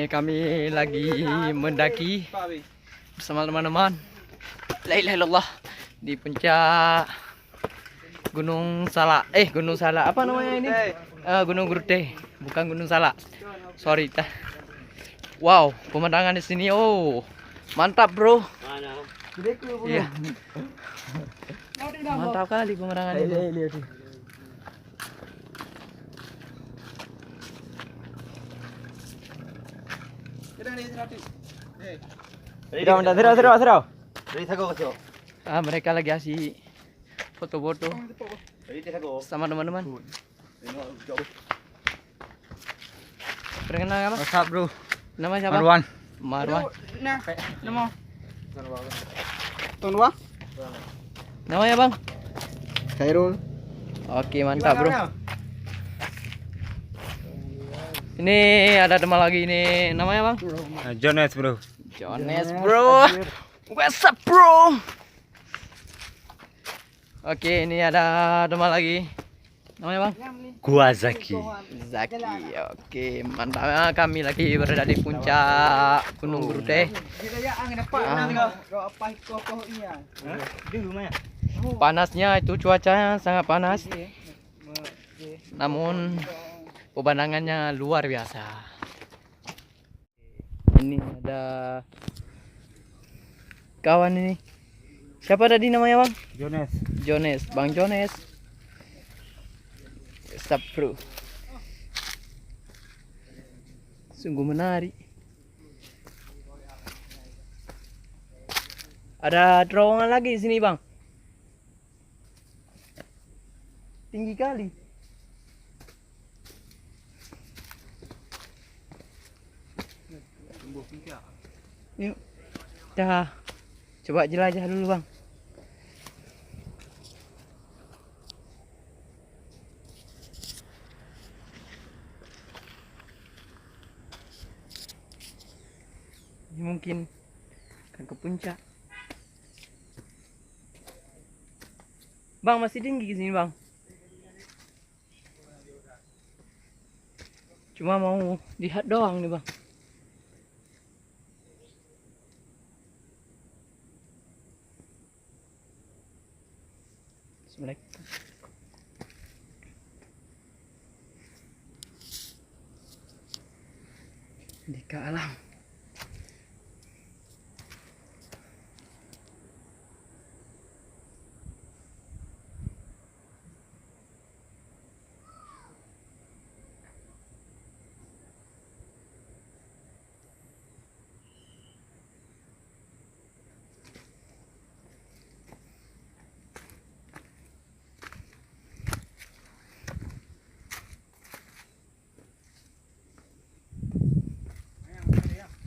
kami lagi mendaki bersama teman-teman. La ilaha illallah di puncak Gunung Salak. Gunung Salak apa namanya ini? Gunung Guruteh, bukan Gunung Salak. Sorry. Wow, pemandangan di sini. Oh, mantap bro. Iya. Mantap kali pemandangan ini. Mereka lagi asik foto-foto sama teman-teman. Perkenalkan apa? What's up bro? Nama siapa? Marwan. Nama Tonwa? Namanya bang? Khairul. Oke, mantap bro. Ini ada teman lagi ini. Namanya bang? Jones bro. Jones bro. What's up bro? Oke, ini ada teman lagi. Namanya bang? Gua Zaki. Zaki. Oke, mantap. Kami lagi berada di puncak Gunung Guruteh. Panasnya itu, cuacanya sangat panas. Namun pemandangannya luar biasa. Ini ada kawan ini. Siapa tadi namanya bang? Jones. Bang Jones. Stop bro. Sungguh menarik. Ada terowongan lagi di sini bang. Tinggi kali. Yuk, kita coba jelajah dulu bang. Ini mungkin akan ke puncak. Bang, masih tinggi ke sini bang. Cuma mau lihat doang nih bang. Assalamualaikum. Di ke alam.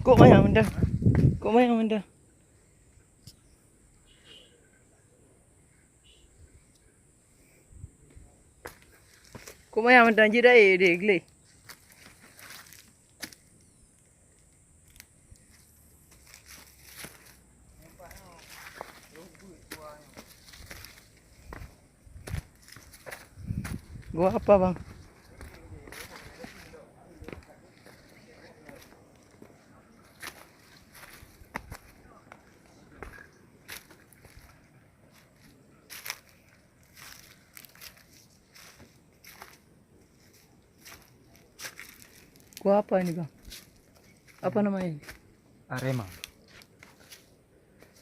Kok mayang benda? Kok mayang benda? Kok mayang benda jidah dia geli? Gua apa bang? Gua apa ini bang? Apa namanya ini? Arema.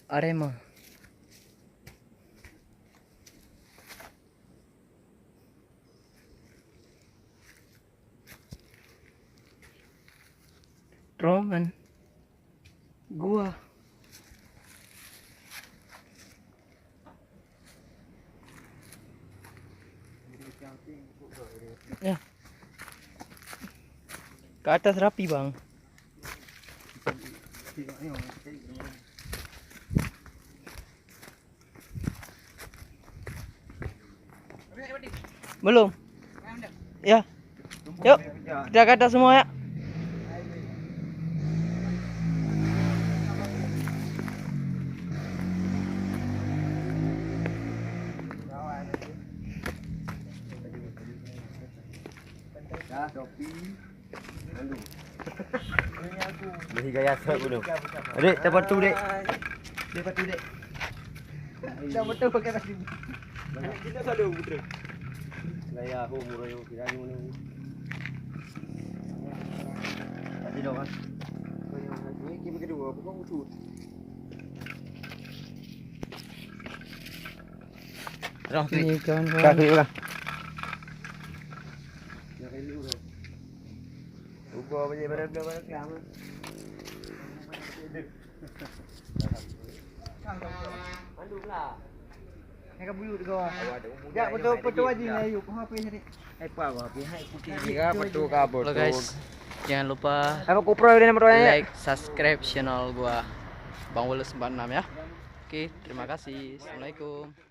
Arema. Terowongan. Gua. Ya. Ke atas rapi bang. Belum. Ya. Yuk. Kita ke atas semua ya. Shopee Beri gaya asal dulu. Adik, dapat tu dek. Dapat tu dek. Dah betul pakai nasi. Kita selalu putra. Gaya aku murah kira ni mana. Tadi dong kan. Ini kita kedua, bukan utut. Dah Ini kawan-kawan. kaki ulah. Ubah balik pada kiam. Andu pula. Nak buyut kau. Ya betul aja ni ayu. Kau apa ni? Apa apa? Hai putih. Jika betul ka Halo guys, jangan lupa Apa GoPro ini nomor like, subscribe channel gua Bang Wales 46 ya. Oke, terima kasih. Assalamualaikum.